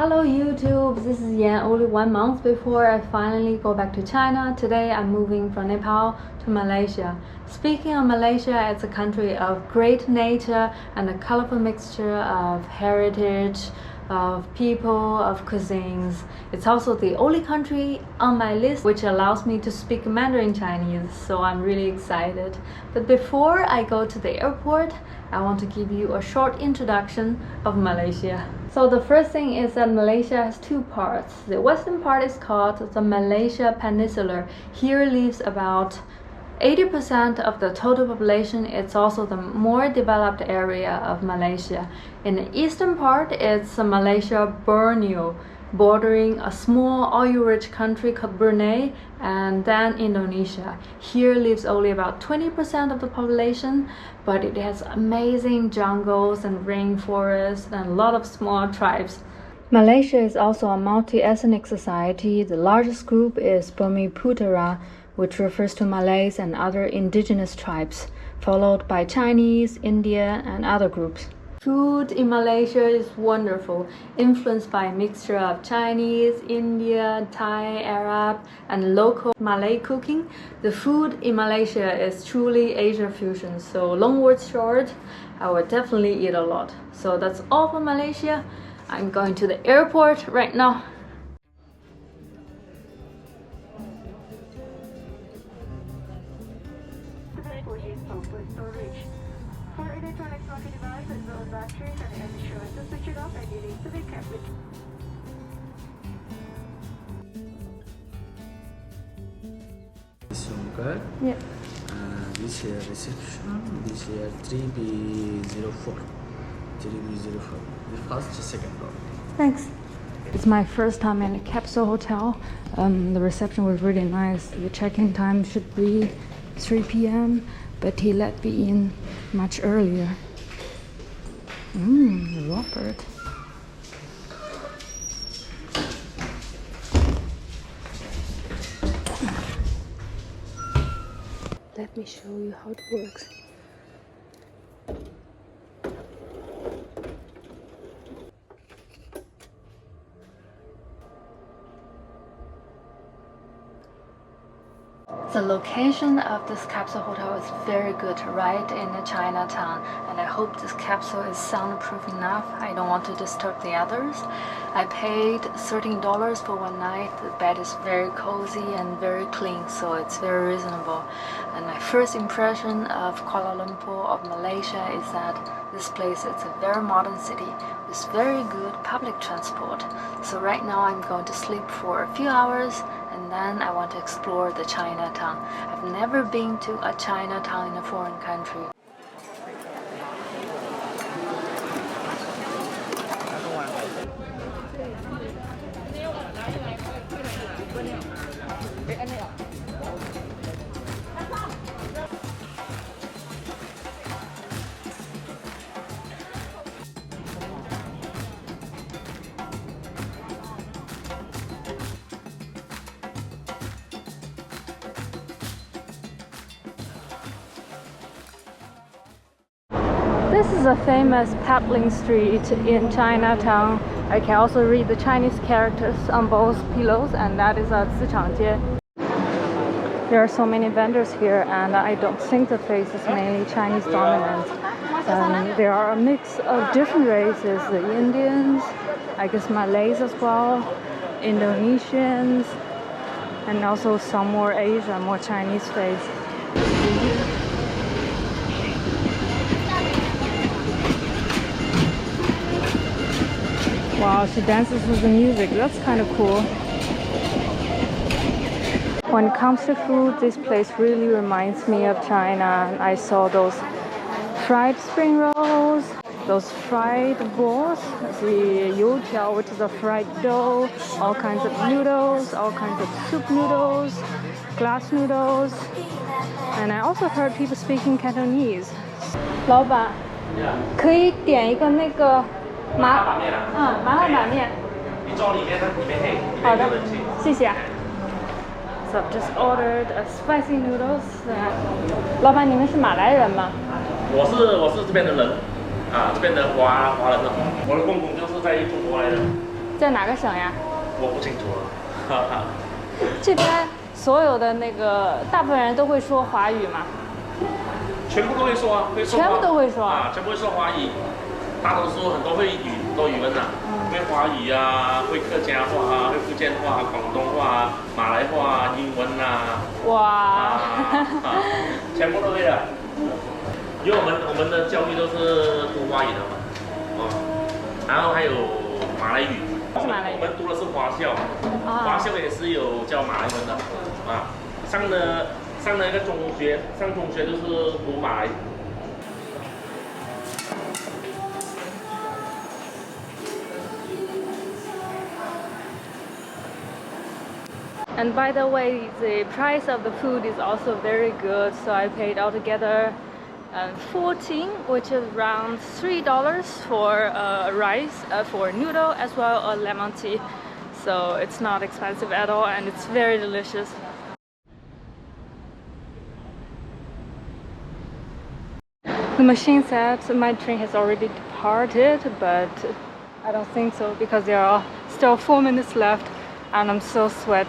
Hello YouTube, this is Yan. Only 1 month before I finally go back to China. Today I'm moving from Nepal to Malaysia. Speaking of Malaysia, it's a country of great nature and a colorful mixture of heritage, of people, of cuisines. It's also the only country on my list which allows me to speak Mandarin Chinese, so I'm really excited. But before I go to the airport, I want to give you a short introduction of Malaysia. So the first thing is that Malaysia has two parts. The western part is called the Malaysia Peninsula. Here lives about 80% of the total population. It's also the more developed area of Malaysia. In the eastern part, it's Malaysia Borneo, bordering a small oil-rich country called Brunei, and then Indonesia. Here lives only about 20% of the population, but it has amazing jungles and rainforests and a lot of small tribes. Malaysia is also a multi-ethnic society. The largest group is Bumiputera, which refers to Malays and other indigenous tribes, followed by Chinese, India, and other groups. Food in Malaysia is wonderful, influenced by a mixture of Chinese, Indian, Thai, Arab, and local Malay cooking. The food in Malaysia is truly Asia fusion, so long word short, I would definitely eat a lot. So that's all for Malaysia. I'm going to the airport right now. For electronic pocket device as well as batteries and insurance, to switch it off and you need to be kept with. This room card. Yeah. This here reception. This here 3B04. 3B04. The first, second floor. Thanks. It's my first time in the Capsule Hotel. The reception was really nice. The check-in time should be 3 p.m. but he let me in much earlier. Robert. Let me show you how it works. The location of this capsule hotel is very good, right in the Chinatown, and I hope this capsule is soundproof enough. I don't want to disturb the others. I paid $13 for one night. The bed is very cozy and very clean, so it's very reasonable. And my first impression of Kuala Lumpur, of Malaysia, is that this place is a very modern city with very good public transport. So right now I'm going to sleep for a few hours, and then I want to explore the Chinatown. I've never been to a Chinatown in a foreign country. This is a famous Petaling Street in Chinatown. I can also read the Chinese characters on both pillows, and that is a Zichangjie. There are so many vendors here, and I don't think the place is mainly Chinese dominant. There are a mix of different races, the Indians, I guess Malays as well, Indonesians, and also some more Asian, more Chinese face. Wow, she dances with the music. That's kind of cool. When it comes to food, this place really reminds me of China. I saw those fried spring rolls, those fried balls, the youtiao, which is a fried dough, all kinds of noodles, all kinds of soup noodles, glass noodles, and I also heard people speaking Cantonese. 老板，可以点一个那个麻辣板面。你照里面的里面配。好的，谢谢。So I've just ordered a spicy noodles. 老板，你们是马来人吗？我是这边的人，啊，这边的华人的。我的公公就是在印度过来的。在哪个省呀？我不清楚了。这边所有的那个大部分人都会说华语吗？全部都会说啊，全部都会说啊，全部会说华语。大多数很多会多语文啊，会华语啊，会客家话啊，会福建话、广东话、马来话、英文啊。哇！全部都会的。因为我们的教育都是读华语的嘛，然后还有马来语。我们读的是华校，华校也是有教马来文的啊。上了一个中学，上中学都是读马来。And by the way, the price of the food is also very good. So I paid altogether 14, which is around $3 for rice, for noodle, as well as lemon tea. So it's not expensive at all, and it's very delicious. The machine said my train has already departed, but I don't think so because there are still 4 minutes left, and I'm so sweat.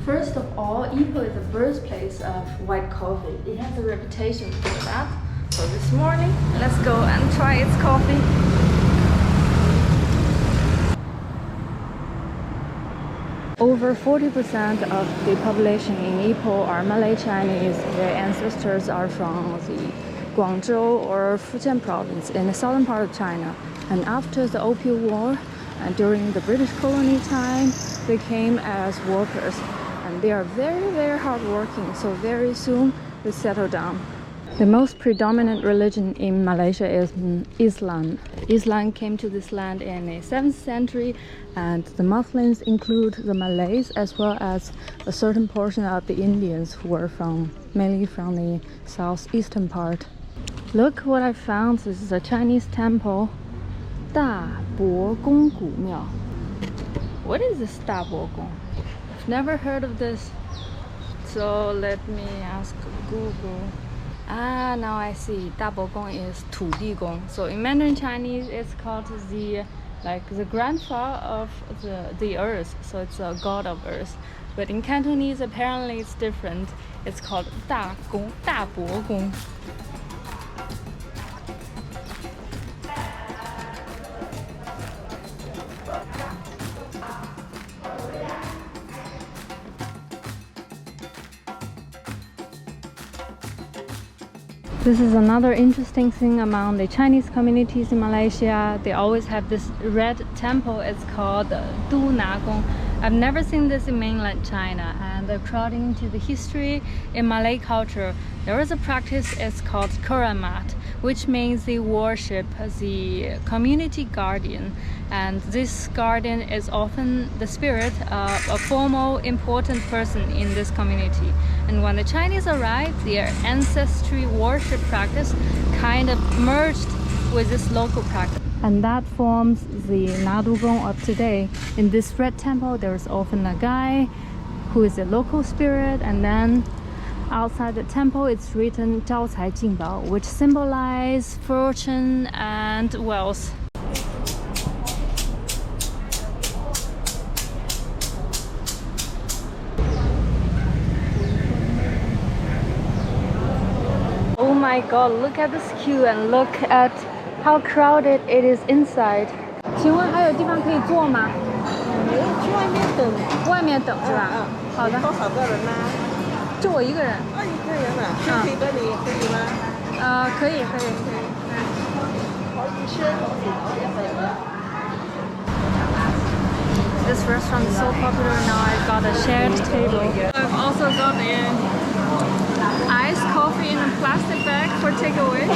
First of all, Ipoh is the birthplace of white coffee. It has a reputation for that. So this morning, let's go and try its coffee. Over 40% of the population in Ipoh are Malay Chinese. Their ancestors are from the Guangzhou or Fujian province in the southern part of China. And after the Opium War and during the British colony time, they came as workers. And they are very, very hardworking, so very soon they settle down. The most predominant religion in Malaysia is Islam. Islam came to this land in the 7th century, and the Muslims include the Malays as well as a certain portion of the Indians who were mainly from the southeastern part. Look what I found. This is a Chinese temple. 大伯公古庙. What is this 大伯公? I've never heard of this. So let me ask Google. Ah, now I see. 大伯公 is 土地公. So in Mandarin Chinese, it's called the grandfather of the earth. So it's a god of earth. But in Cantonese, apparently it's different. It's called 大公, 大伯公. This is another interesting thing among the Chinese communities in Malaysia. They always have this red temple. It's called Du Na Gong. I've never seen this in mainland China, and according to the history in Malay culture, there is a practice, it's called Keramat, which means they worship the community guardian, and this guardian is often the spirit of a formal important person in this community. And when the Chinese arrived, their ancestry worship practice kind of merged with this local practice. And that forms the Nadugong of today. In this red temple, there's often a guy who is a local spirit, and then outside the temple it's written 招财进宝, which symbolize fortune and wealth. Oh my god, look at this queue and look at how crowded it is inside. 请问还有地方可以坐吗？去外面等。外面等是吧？好的。多少个人呢？就我一个人。一个人啊？可以跟你可以吗？可以。This restaurant is so popular now. I got a shared table. I've also got an iced coffee in a plastic bag for takeaway.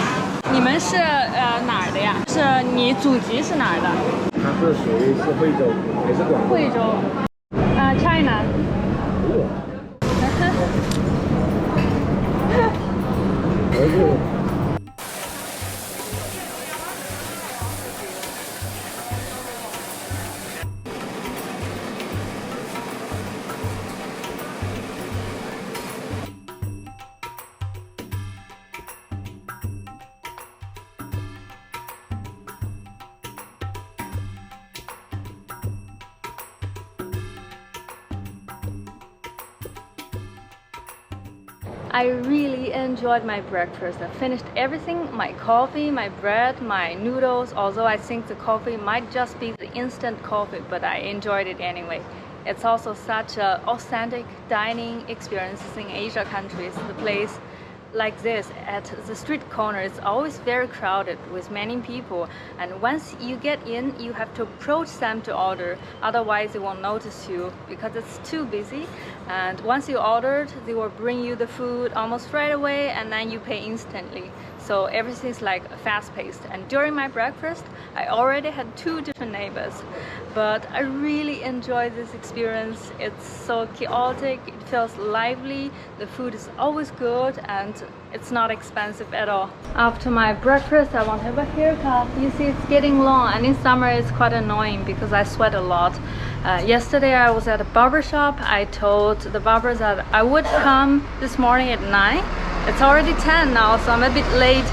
你们是哪儿的呀？是你祖籍是哪儿的？它是属于是惠州，也是广东。惠州。China. I really enjoyed my breakfast. I finished everything, my coffee, my bread, my noodles, although I think the coffee might just be the instant coffee, but I enjoyed it anyway. It's also such an authentic dining experiences in Asia countries. The place like this at the street corner is always very crowded with many people, and once you get in you have to approach them to order, otherwise they won't notice you because it's too busy. And once you ordered, they will bring you the food almost right away and then you pay instantly. So everything's like fast-paced. And during my breakfast I already had 2 different neighbors, but I really enjoyed this experience. It's so chaotic, it feels lively, the food is always good, and it's not expensive at all. After my breakfast I want to have a haircut. You see it's getting long, and in summer it's quite annoying because I sweat a lot. Yesterday I was at a barber shop. I told the barber that I would come this morning at 9. It's already 10 now, so I'm a bit late.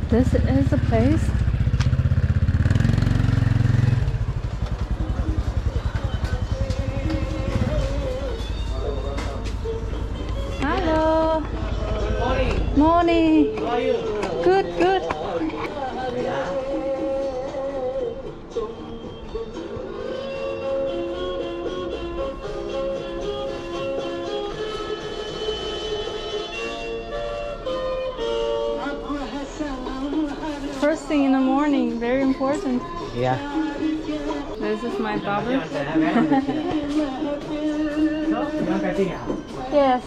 This is the place. Hello. Morning. Morning. How are you? Good, good. First thing in the morning, very important. Yeah. This is my barber. Yes.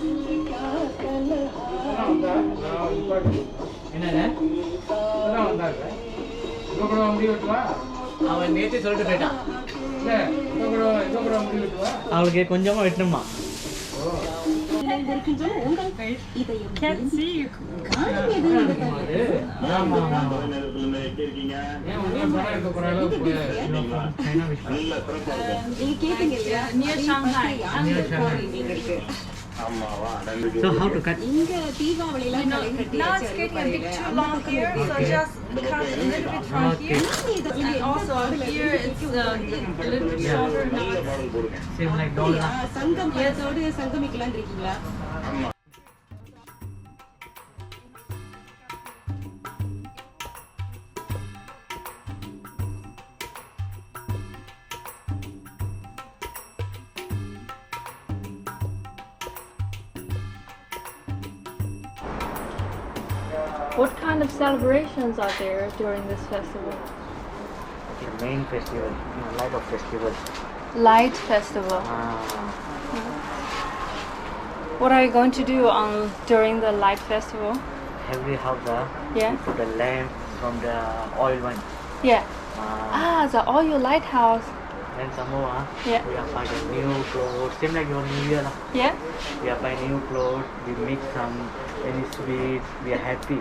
Can't see you. Near Shanghai. So how to cut? Now it's getting a bit too long here, so just cut a little bit from here. And also here it's a little bit shorter now. Same like dollar. Yes. What kind of celebrations are there during this festival? The main festival, light of festival. Light festival. What are you going to do on during the light festival? Every house, Yeah. put a lamp from the oil one. Yeah. The oil lighthouse. Then some more, Yeah. we are buying new clothes. Same like your New Year. Yeah. We are buying new clothes. We make some any sweets. We are happy.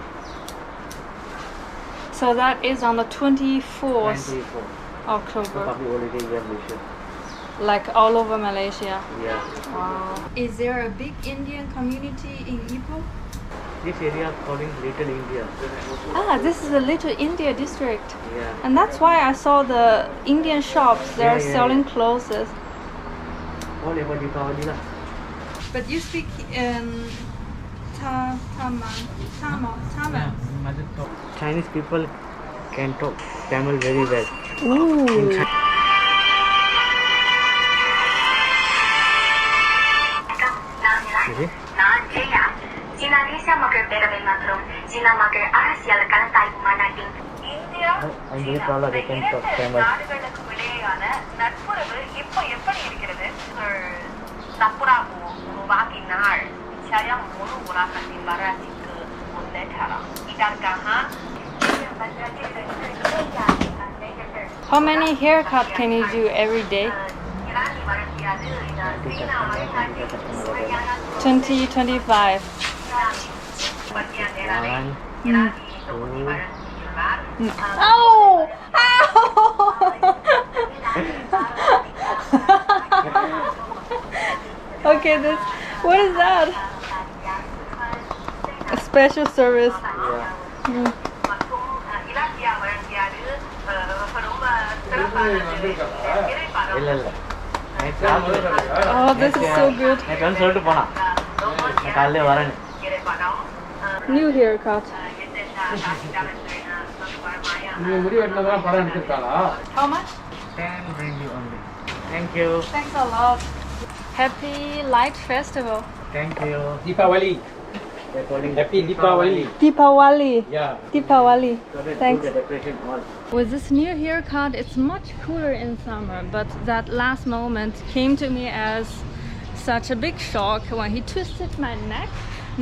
So that is on the 24th 24. October, Public holiday in Malaysia. like all over Malaysia. Yeah. Wow. Is there a big Indian community in Ipoh? This area is calling Little India. This is a Little India district. Yeah. And that's why I saw the Indian shops, they're Yeah. selling clothes. All about Deepavali lah. But you speak Tamil. Chinese people can talk Tamil very well. Ooh. நான் ஜெயா சீனா நேசியா மக்கள் பேரவை மற்றும் சீனா மக்கள் அரசியல் கலந்தாய்வு மாநாட்டின் India I'm very proud of they can talk Tamil. நாடுகளுக்கு இடையேயான நட்புறவு இப்போ எப்படி இருக்கிறது நட்புறவு உருவாக்கினால் நிச்சயம் முழு உலகத்தின் வளர்ச்சிக்கு முன்னேற்றலாம் இதற்காக How many haircuts can you do every day? 20, 25. Oh! Okay, this. What is that? A special service. Yeah. சிறப்பானது இல்ல Oh, this is so good. நேற்று வந்து சொல்லிட்டு போனான் காலையில வரேன்னு. New haircut. How much? 10 ringgit only. Thank you. Thanks a lot. Happy Light Festival. Thank you. Deepavali. Happy Deepavali. Deepawali. Yeah. Deepawali. Thanks. The decoration all. With this new haircut, it's much cooler in summer, but that last moment came to me as such a big shock when he twisted my neck.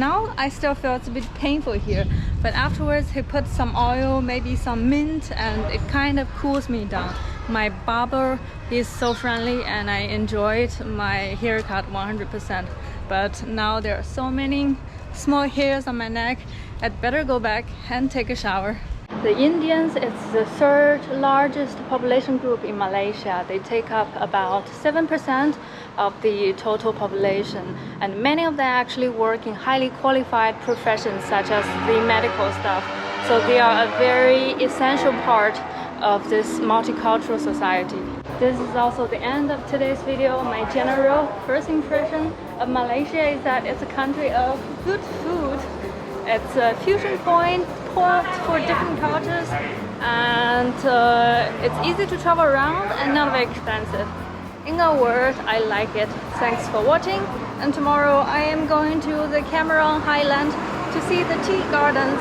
Now I still feel it's a bit painful here, but afterwards he put some oil, maybe some mint, and it kind of cools me down. My barber is so friendly and I enjoyed my haircut 100%. But now there are so many small hairs on my neck. I'd better go back and take a shower. The Indians, it's the third largest population group in Malaysia. They take up about 7% of the total population, and many of them actually work in highly qualified professions such as the medical stuff. So they are a very essential part of this multicultural society. This is also the end of today's video. My general first impression of Malaysia is that it's a country of good food. It's a fusion point for different cultures, and it's easy to travel around and not very expensive. In a word, I like it. Thanks for watching, and tomorrow I am going to the Cameron Highland to see the tea gardens.